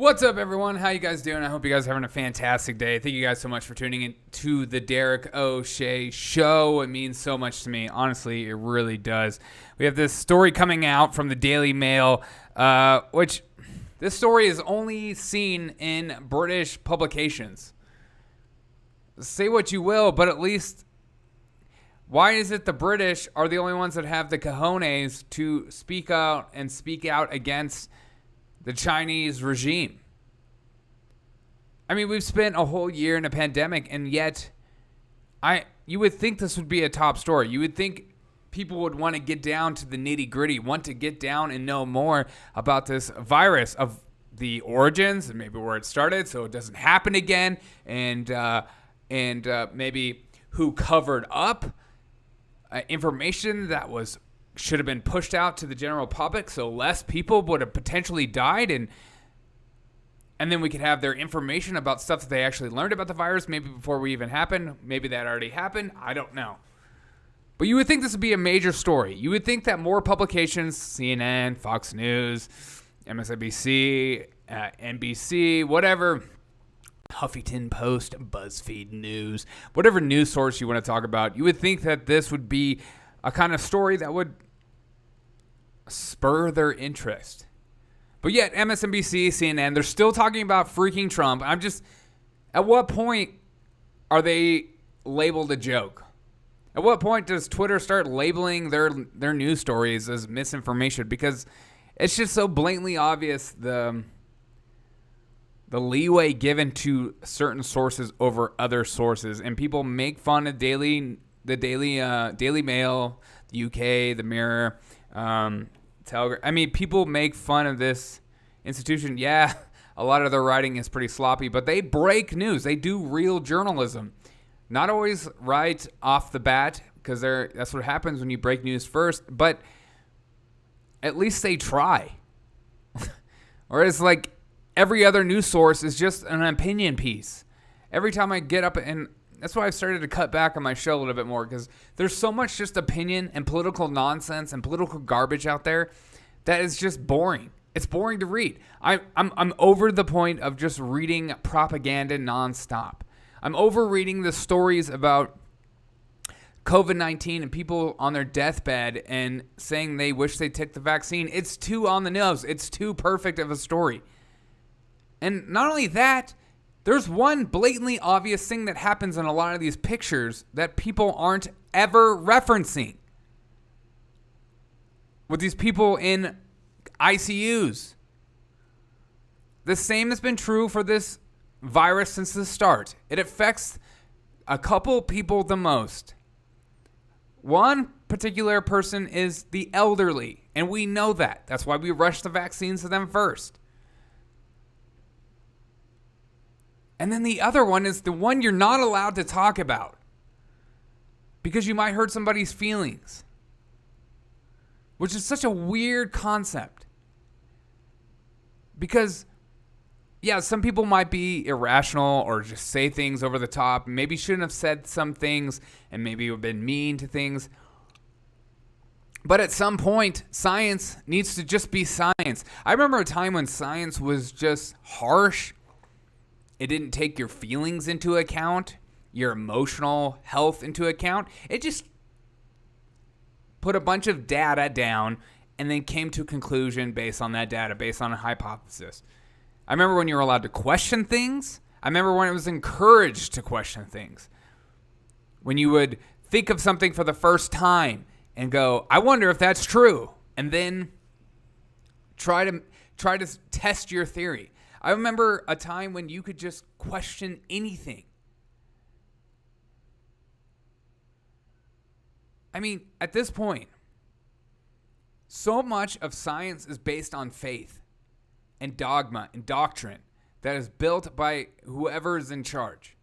What's up, everyone? How you guys doing? I hope you guys are having a fantastic day. Thank you guys so much for tuning in to the Derek O'Shea Show. It means so much to me. Honestly, it really does. We have this story coming out from the Daily Mail, which this story is only seen in British publications. Say what you will, but at least why is it the British are the only ones that have the cojones to speak out against the Chinese regime? I mean, we've spent a whole year in a pandemic, and yet you would think this would be a top story. You would think people would want to get down to the nitty-gritty, want to get down and know more about this virus, of the origins and maybe where it started so it doesn't happen again, and maybe who covered up information that should have been pushed out to the general public so less people would have potentially died, and then we could have their information about stuff that they actually learned about the virus maybe before we even happened. Maybe that already happened. I don't know. But you would think this would be a major story. You would think that more publications, CNN, Fox News, MSNBC, NBC, whatever, Huffington Post, BuzzFeed News, whatever news source you want to talk about, you would think that this would be a kind of story that would spur their interest. But yet, MSNBC, CNN, they're still talking about freaking Trump. At what point are they labeled a joke? At what point does Twitter start labeling their news stories as misinformation? Because it's just so blatantly obvious the leeway given to certain sources over other sources, and people make fun of the Daily Mail, the UK, the Mirror, Telegraph. I mean, people make fun of this institution. Yeah, a lot of their writing is pretty sloppy, but they break news. They do real journalism. Not always right off the bat, because that's what happens when you break news first, but at least they try. Or it's like every other news source is just an opinion piece. Every time I get up, and that's why I've started to cut back on my show a little bit more, because there's so much just opinion and political nonsense and political garbage out there that is just boring. It's boring to read. I'm over the point of just reading propaganda nonstop. I'm over reading the stories about COVID-19 and people on their deathbed and saying they wish they took the vaccine. It's too on the nose. It's too perfect of a story. And not only that, there's one blatantly obvious thing that happens in a lot of these pictures that people aren't ever referencing. With these people in ICUs. The same has been true for this virus since the start. It affects a couple people the most. One particular person is the elderly, and we know that. That's why we rush the vaccines to them first. And then the other one is the one you're not allowed to talk about because you might hurt somebody's feelings, which is such a weird concept. Because, yeah, some people might be irrational or just say things over the top. Maybe shouldn't have said some things and maybe have been mean to things. But at some point, science needs to just be science. I remember a time when science was just harsh. It didn't take your feelings into account, your emotional health into account. It just put a bunch of data down and then came to a conclusion based on that data, based on a hypothesis. I remember when you were allowed to question things. I remember when it was encouraged to question things. When you would think of something for the first time and go, I wonder if that's true, and then try to test your theory. I remember a time when you could just question anything. I mean, at this point, so much of science is based on faith and dogma and doctrine that is built by whoever is in charge.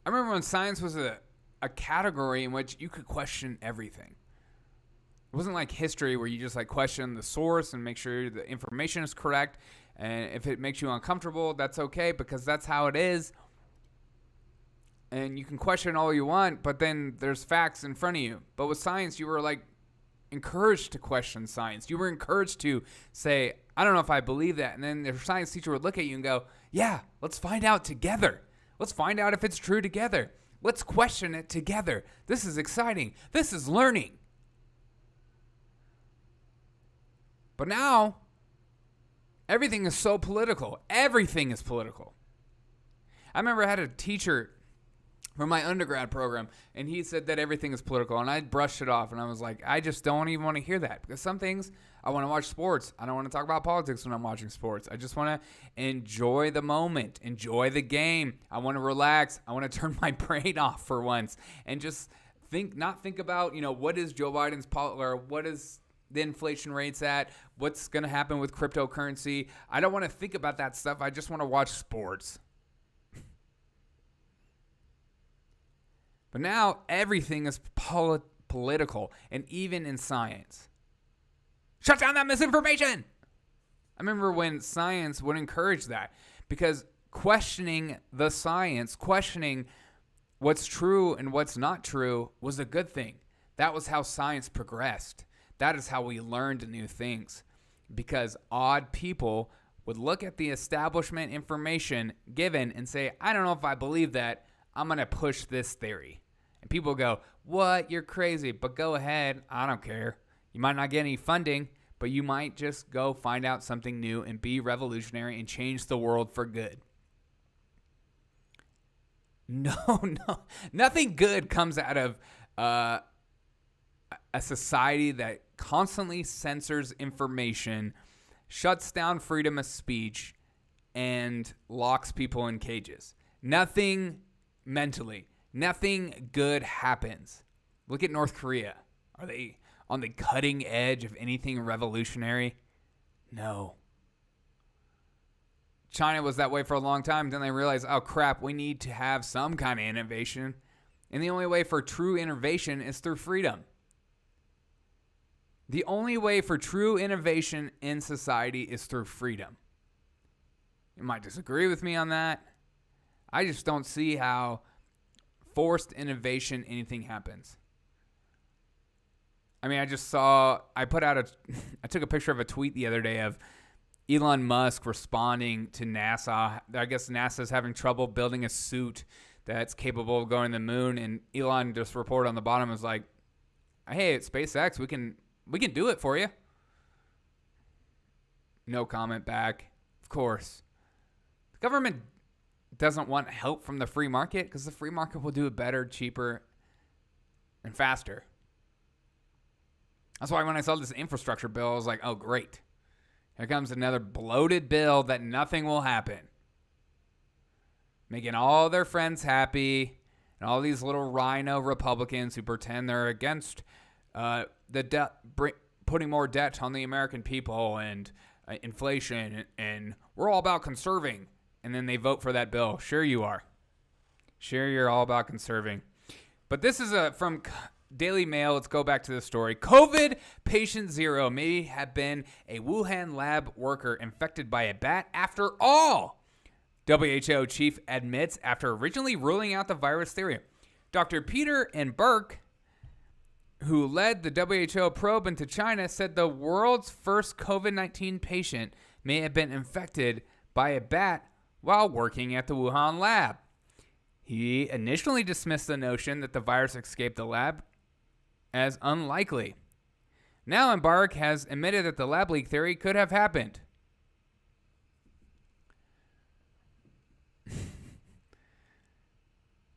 I remember when science was a category in which you could question everything. It wasn't like history where you just like question the source and make sure the information is correct. And if it makes you uncomfortable, that's okay because that's how it is. And you can question all you want, but then there's facts in front of you. But with science, you were like encouraged to question science. You were encouraged to say, I don't know if I believe that. And then the science teacher would look at you and go, yeah, let's find out together. Let's find out if it's true together. Let's question it together. This is exciting. This is learning. But now, everything is so political. Everything is political. I remember I had a teacher from my undergrad program, and he said that everything is political, and I brushed it off, and I was like, I just don't even want to hear that, because some things, I want to watch sports. I don't want to talk about politics when I'm watching sports. I just want to enjoy the moment, enjoy the game. I want to relax. I want to turn my brain off for once, and just not think about, what is Joe Biden's or what is the inflation rates at, what's going to happen with cryptocurrency. I don't want to think about that stuff. I just want to watch sports. But now everything is political, and even in science. Shut down that misinformation! I remember when science would encourage that, because questioning the science, questioning what's true and what's not true was a good thing. That was how science progressed. That is how we learned new things, because odd people would look at the establishment information given and say, I don't know if I believe that. I'm going to push this theory. And people go, what? You're crazy. But go ahead. I don't care. You might not get any funding, but you might just go find out something new and be revolutionary and change the world for good. No. Nothing good comes out of a society that constantly censors information, shuts down freedom of speech, and locks people in cages. Nothing good happens. Look at North Korea. Are they on the cutting edge of anything revolutionary? No. China was that way for a long time. Then they realized, oh crap, we need to have some kind of innovation. And the only way for true innovation is through freedom. The only way for true innovation in society is through freedom. You might disagree with me on that. I just don't see how forced innovation anything happens. I mean, I took a picture of a tweet the other day of Elon Musk responding to NASA. I guess NASA's having trouble building a suit that's capable of going to the moon, and Elon just reported on the bottom was like, hey, it's SpaceX, we can do it for you. No comment back. Of course. The government doesn't want help from the free market because the free market will do it better, cheaper, and faster. That's why when I saw this infrastructure bill, I was like, oh, great. Here comes another bloated bill that nothing will happen. Making all their friends happy, and all these little rhino Republicans who pretend they're against putting more debt on the American people and inflation, and we're all about conserving. And then they vote for that bill. Sure you are. Sure you're all about conserving. But this is from Daily Mail. Let's go back to the story. COVID patient zero may have been a Wuhan lab worker infected by a bat after all. WHO chief admits after originally ruling out the virus theory. Dr. Peter and Burke, who led the WHO probe into China, said the world's first COVID-19 patient may have been infected by a bat while working at the Wuhan lab. He initially dismissed the notion that the virus escaped the lab as unlikely. Now Burke has admitted that the lab leak theory could have happened.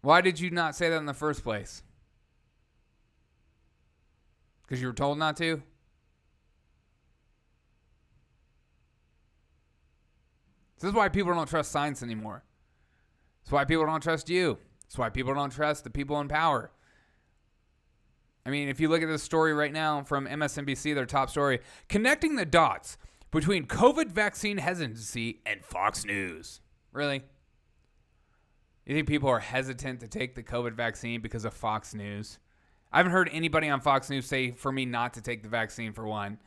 Why did you not say that in the first place? Because you were told not to? This is why people don't trust science anymore. It's why people don't trust you. It's why people don't trust the people in power. I mean, if you look at this story right now from MSNBC, their top story, connecting the dots between COVID vaccine hesitancy and Fox News. Really? You think people are hesitant to take the COVID vaccine because of Fox News? I haven't heard anybody on Fox News say for me not to take the vaccine, for one.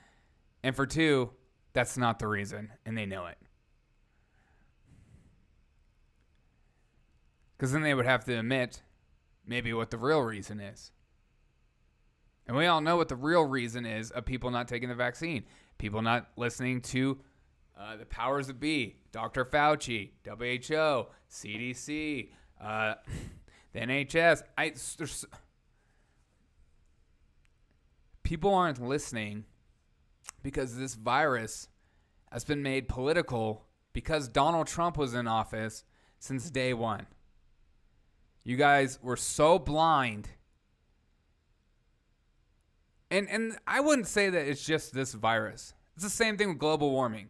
And for two, that's not the reason, and they know it. Because then they would have to admit maybe what the real reason is. And we all know what the real reason is of people not taking the vaccine. People not listening to the powers that be, Dr. Fauci, WHO, CDC, the NHS. People aren't listening because this virus has been made political because Donald Trump was in office since day one. You guys were so blind. And I wouldn't say that it's just this virus. It's the same thing with global warming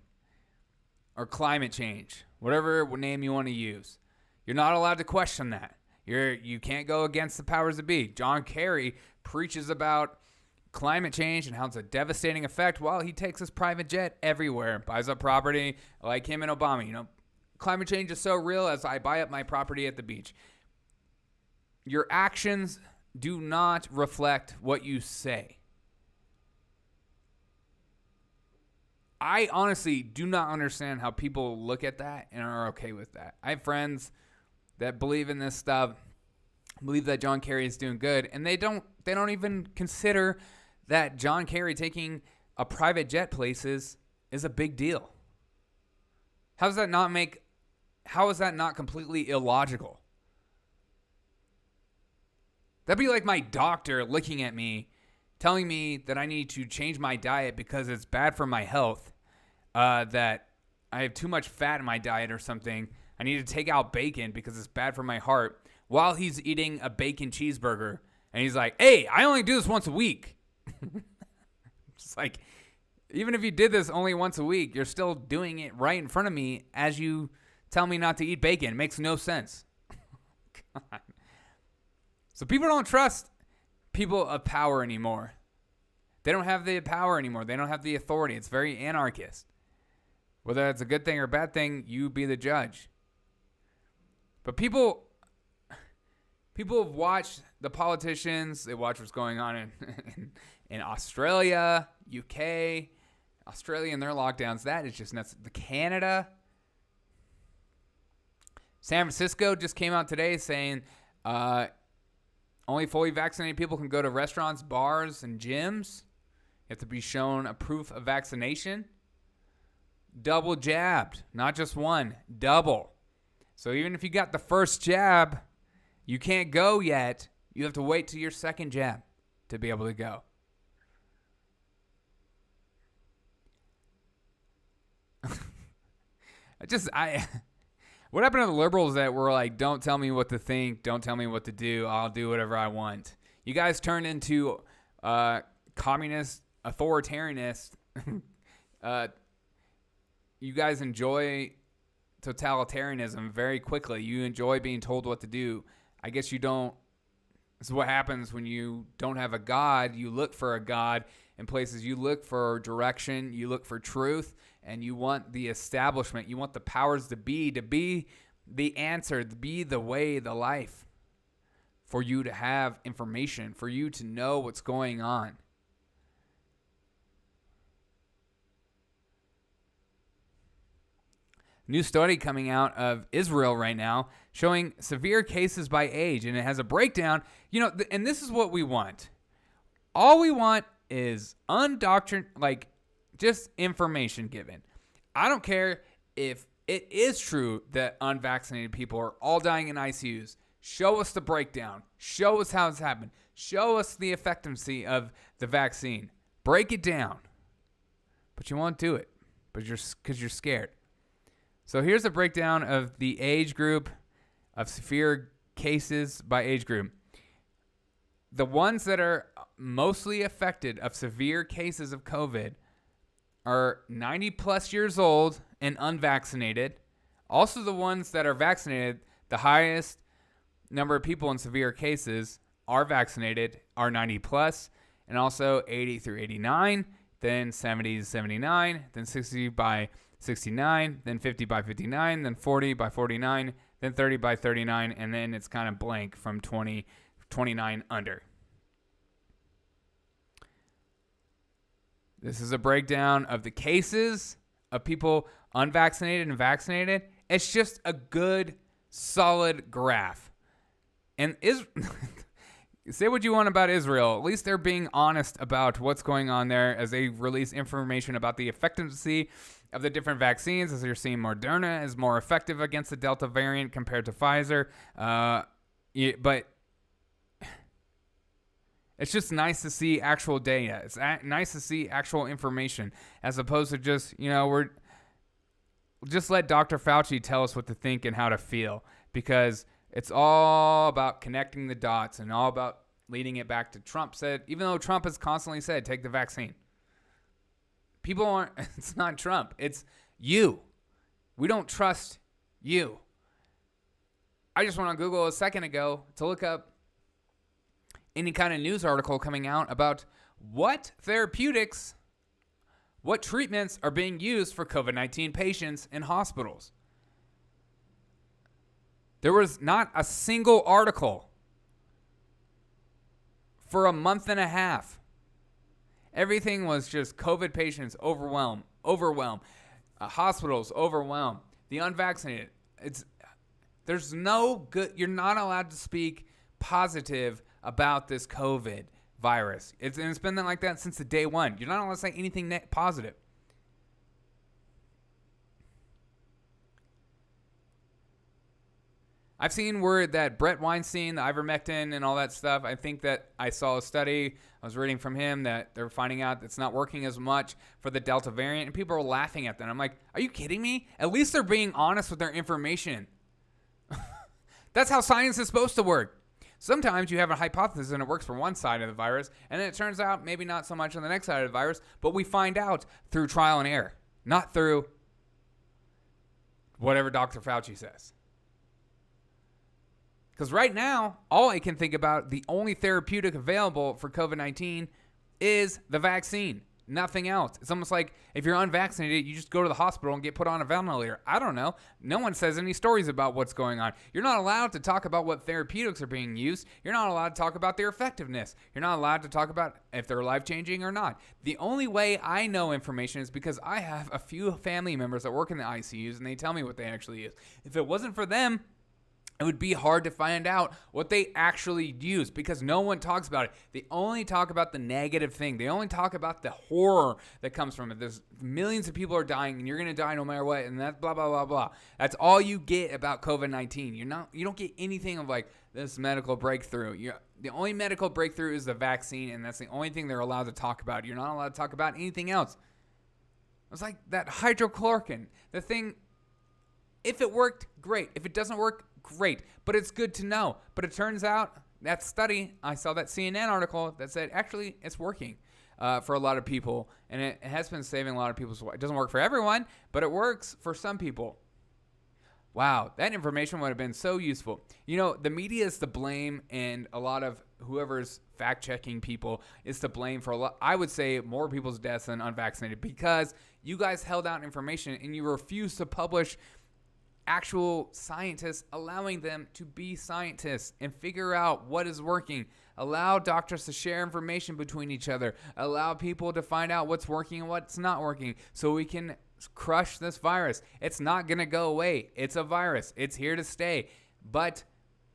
or climate change, whatever name you want to use. You're not allowed to question that. You can't go against the powers that be. John Kerry preaches about climate change and how it's a devastating effect while he takes his private jet everywhere, buys up property like him and Obama. Climate change is so real as I buy up my property at the beach. Your actions do not reflect what you say. I honestly do not understand how people look at that and are okay with that. I have friends that believe in this stuff, believe that John Kerry is doing good, and they don't even consider that John Kerry taking a private jet places is a big deal. How is that not completely illogical? That'd be like my doctor looking at me, telling me that I need to change my diet because it's bad for my health, that I have too much fat in my diet or something. I need to take out bacon because it's bad for my heart, while he's eating a bacon cheeseburger. And he's like, hey, I only do this once a week. Just like, even if you did this only once a week, you're still doing it right in front of me as you tell me not to eat bacon. It makes no sense. God. So people don't trust people of power anymore. They don't have the power anymore. They don't have the authority. It's very anarchist. Whether it's a good thing or a bad thing, you be the judge. But people have watched the politicians. They watch what's going on in Australia, UK, Australia and their lockdowns. That is just nuts. The Canada. San Francisco just came out today saying only fully vaccinated people can go to restaurants, bars, and gyms. You have to be shown a proof of vaccination. Double jabbed, not just one, double. So even if you got the first jab, you can't go yet. You have to wait till your second jab to be able to go. What happened to the liberals that were like, don't tell me what to think, don't tell me what to do, I'll do whatever I want? You guys turned into communist, authoritarianist. You guys enjoy totalitarianism very quickly. You enjoy being told what to do. I guess you don't. This is what happens when you don't have a God. You look for a God in places. You look for direction. You look for truth. And you want the establishment. You want the powers to be the answer, to be the way, the life. For you to have information. For you to know what's going on. New study coming out of Israel right now showing severe cases by age, and it has a breakdown. And this is what we want. All we want is just information given. I don't care if it is true that unvaccinated people are all dying in ICUs. Show us the breakdown. Show us how it's happened. Show us the effectiveness of the vaccine. Break it down. But you won't do it because you're scared. So here's a breakdown of the age group of severe cases by age group. The ones that are mostly affected of severe cases of COVID are 90 plus years old and unvaccinated. Also the ones that are vaccinated, the highest number of people in severe cases are vaccinated, are 90 plus, and also 80 through 89, then 70 to 79, then 60 by 69, then 50 by 59, then 40 by 49, then 30 by 39, and then it's kind of blank from 29 under. This is a breakdown of the cases of people unvaccinated and vaccinated. It's just a good, solid graph. And Say what you want about Israel. At least they're being honest about what's going on there as they release information about the effectiveness of the different vaccines. As you're seeing, Moderna is more effective against the Delta variant compared to Pfizer. But it's just nice to see actual data. It's nice to see actual information as opposed to just, we're just let Dr. Fauci tell us what to think and how to feel, because it's all about connecting the dots and all about leading it back to Trump said, even though Trump has constantly said, take the vaccine. People aren't, it's not Trump. It's you. We don't trust you. I just went on Google a second ago to look up any kind of news article coming out about what therapeutics, what treatments are being used for COVID-19 patients in hospitals. There was not a single article for a month and a half. Everything was just COVID patients overwhelmed, hospitals overwhelmed, the unvaccinated. There's no good. You're not allowed to speak positive about this COVID virus. It's been like that since the day one. You're not allowed to say anything positive. I've seen word that Brett Weinstein, the Ivermectin and all that stuff, I think that I saw a study, I was reading from him, that they're finding out it's not working as much for the Delta variant, and people are laughing at that. I'm like, are you kidding me? At least they're being honest with their information. That's how science is supposed to work. Sometimes you have a hypothesis and it works for one side of the virus, and then it turns out maybe not so much on the next side of the virus, but we find out through trial and error, not through whatever Dr. Fauci says. Because right now, all I can think about, the only therapeutic available for COVID-19 is the vaccine. Nothing else. It's almost like if you're unvaccinated, you just go to the hospital and get put on a ventilator. I don't know. No one says any stories about what's going on. You're not allowed to talk about what therapeutics are being used. You're not allowed to talk about their effectiveness. You're not allowed to talk about if they're life-changing or not. The only way I know information is because I have a few family members that work in the ICUs, and they tell me what they actually use. If it wasn't for them, it would be hard to find out what they actually use, because no one talks about it. They only talk about the negative thing. They only talk about the horror that comes from it. There's millions of people are dying, and you're going to die no matter what, and that's blah, blah, blah, blah. That's all you get about COVID-19. You don't get anything of like this medical breakthrough. The only medical breakthrough is the vaccine, and that's the only thing they're allowed to talk about. You're not allowed to talk about anything else. It's like that hydrochloroquine. The thing, if it worked, great. If it doesn't work, great, but it's good to know. But it turns out that study, I saw that CNN article that said actually it's working for a lot of people, and it has been saving a lot of people's lives. It doesn't work for everyone, but it works for some people. Wow, that information would have been so useful. The media is to blame, and a lot of whoever's fact-checking people is to blame for a lot. I would say more people's deaths than unvaccinated, because you guys held out information and you refused to publish actual scientists, allowing them to be scientists and figure out what is working. Allow doctors to share information between each other. Allow people to find out what's working and what's not working, so we can crush this virus. It's not going to go away. It's a virus. It's here to stay. But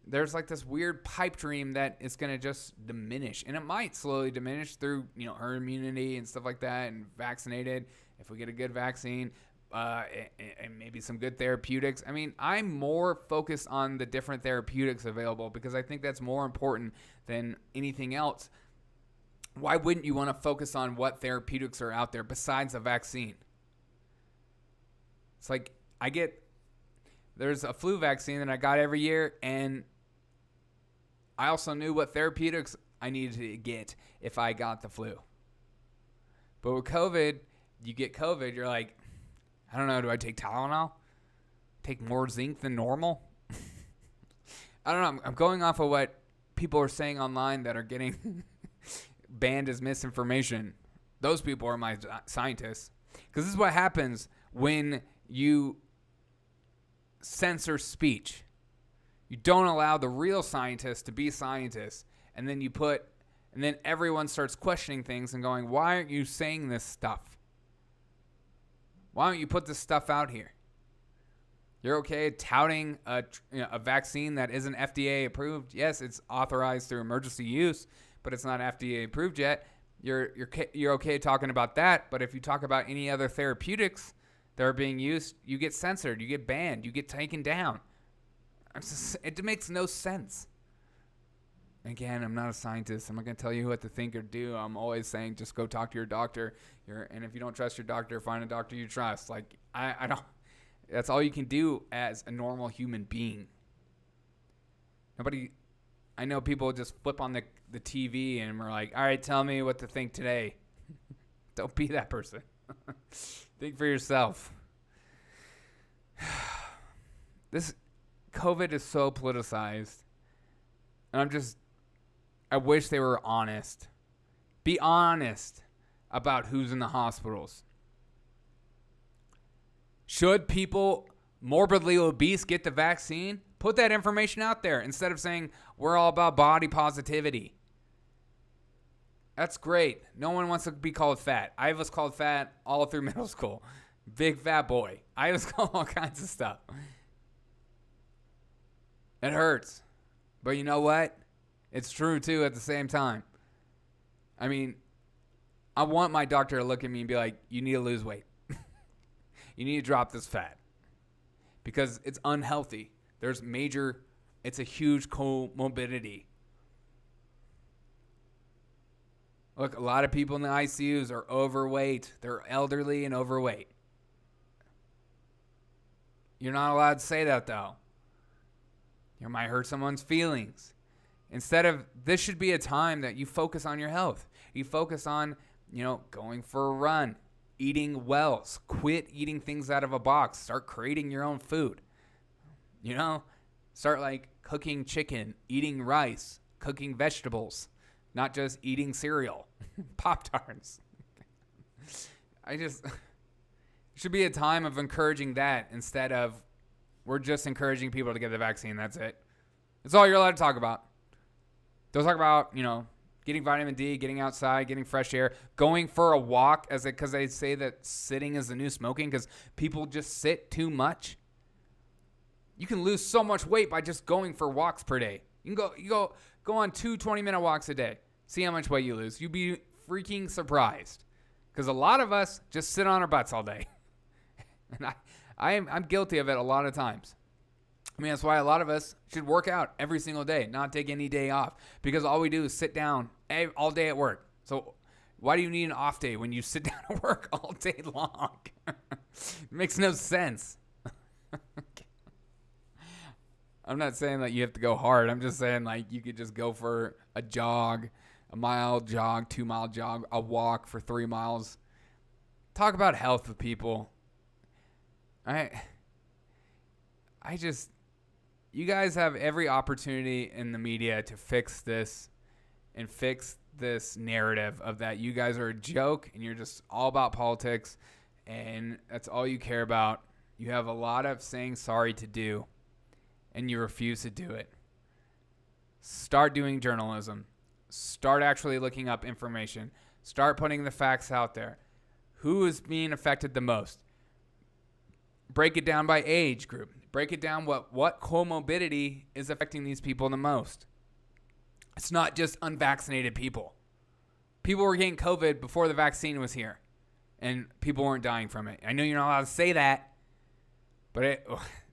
there's like this weird pipe dream that it's going to just diminish. And it might slowly diminish through, herd immunity and stuff like that, and vaccinated if we get a good vaccine. And maybe some good therapeutics. I mean, I'm more focused on the different therapeutics available, because I think that's more important than anything else. Why wouldn't you want to focus on what therapeutics are out there besides a vaccine? It's like there's a flu vaccine that I got every year, and I also knew what therapeutics I needed to get if I got the flu. But with COVID, you get COVID, you're like, I don't know, do I take Tylenol? Take more zinc than normal? I don't know. I'm going off of what people are saying online that are getting banned as misinformation. Those people are my scientists. Because this is what happens when you censor speech. You don't allow the real scientists to be scientists. And then everyone starts questioning things and going, why aren't you saying this stuff? Why don't you put this stuff out here? You're okay touting a vaccine that isn't FDA approved. Yes, it's authorized through emergency use, but it's not FDA approved yet. You're okay talking about that, but if you talk about any other therapeutics that are being used, you get censored, you get banned, you get taken down. It makes no sense. Again, I'm not a scientist. I'm not going to tell you what to think or do. I'm always saying just go talk to your doctor. And if you don't trust your doctor, find a doctor you trust. Like, I don't. That's all you can do as a normal human being. I know people just flip on the TV and we're like, all right, tell me what to think today. Don't be that person. Think for yourself. This COVID is so politicized. And I wish they were honest. Be honest about who's in the hospitals. Should people morbidly obese get the vaccine? Put that information out there instead of saying we're all about body positivity. That's great. No one wants to be called fat. I was called fat all through middle school. Big fat boy. I was called all kinds of stuff. It hurts. But you know what? It's true too at the same time. I mean, I want my doctor to look at me and be like, you need to lose weight. You need to drop this fat. Because it's unhealthy. It's a huge comorbidity. Look, a lot of people in the ICUs are overweight. They're elderly and overweight. You're not allowed to say that, though. You might hurt someone's feelings. This should be a time that you focus on your health. You focus on, going for a run, eating well. Quit eating things out of a box. Start creating your own food. Start cooking chicken, eating rice, cooking vegetables, not just eating cereal, Pop-Tarts. It should be a time of encouraging that instead of we're just encouraging people to get the vaccine. That's it. That's all you're allowed to talk about. Don't talk about, getting vitamin D, getting outside, getting fresh air, going for a walk because they say that sitting is the new smoking because people just sit too much. You can lose so much weight by just going for walks per day. You go on 2 20-minute walks a day. See how much weight you lose. You'd be freaking surprised. Because a lot of us just sit on our butts all day. And I'm guilty of it a lot of times. I mean, that's why a lot of us should work out every single day, not take any day off. Because all we do is sit down all day at work. So why do you need an off day when you sit down at work all day long? It makes no sense. I'm not saying that you have to go hard. I'm just saying you could just go for a jog, a mile jog, 2-mile jog, a walk for 3 miles. Talk about health with people. You guys have every opportunity in the media to fix this and fix this narrative of that you guys are a joke and you're just all about politics and that's all you care about. You have a lot of saying sorry to do and you refuse to do it. Start doing journalism. Start actually looking up information. Start putting the facts out there. Who is being affected the most? Break it down by age group. Break it down what comorbidity is affecting these people the most. It's not just unvaccinated people. People were getting COVID before the vaccine was here, and people weren't dying from it. I know you're not allowed to say that, but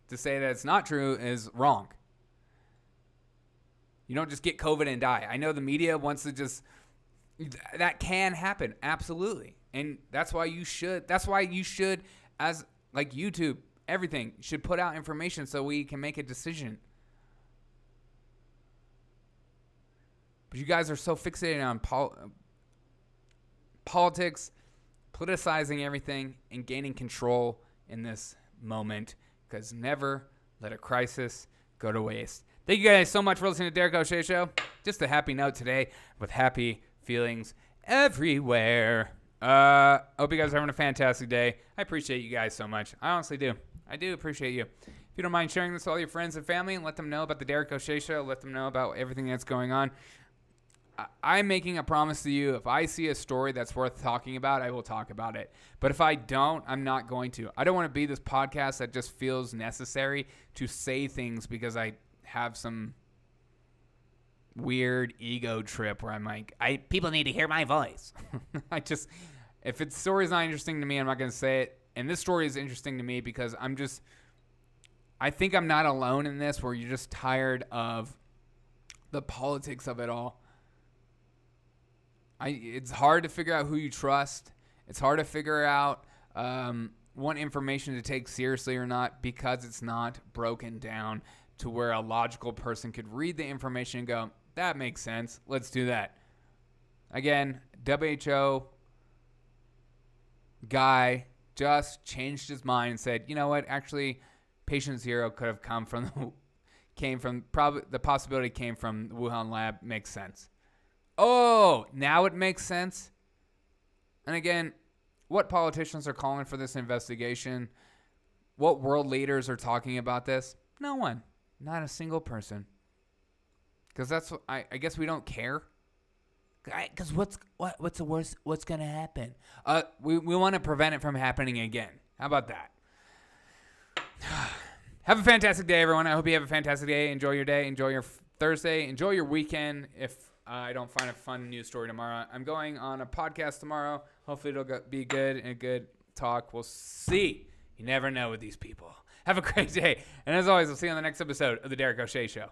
to say that it's not true is wrong. You don't just get COVID and die. I know the media wants to just... That can happen, absolutely. And that's why you should, as YouTube, everything should put out information so we can make a decision. But you guys are so fixated on politics, politicizing everything, and gaining control in this moment. Because never let a crisis go to waste. Thank you guys so much for listening to Derek O'Shea Show. Just a happy note today with happy feelings everywhere. Hope you guys are having a fantastic day. I appreciate you guys so much. I honestly do. I do appreciate you. If you don't mind sharing this with all your friends and family and let them know about the Derek O'Shea Show, let them know about everything that's going on. I'm making a promise to you. If I see a story that's worth talking about, I will talk about it. But if I don't, I'm not going to. I don't want to be this podcast that just feels necessary to say things because I have some weird ego trip where I'm like, people need to hear my voice. If the story's not interesting to me, I'm not going to say it. And this story is interesting to me because I think I'm not alone in this, where you're just tired of the politics of it all. It's hard to figure out who you trust. It's hard to figure out what information to take seriously or not, because it's not broken down to where a logical person could read the information and go, that makes sense. Let's do that. Again, WHO guy just changed his mind and said, you know what? Actually, patient zero could have come from the possibility came from the Wuhan lab. Makes sense. Oh, now it makes sense. And again, what politicians are calling for this investigation? What world leaders are talking about this? No one. Not a single person. Because that's what I guess we don't care. Because what's the worst? What's going to happen? We want to prevent it from happening again. How about that? Have a fantastic day, everyone. I hope you have a fantastic day. Enjoy your day. Enjoy your Thursday. Enjoy your weekend. If I don't find a fun news story tomorrow, I'm going on a podcast tomorrow. Hopefully it'll be good and a good talk. We'll see. You never know with these people. Have a great day. And as always, I'll see you on the next episode of The Derek O'Shea Show.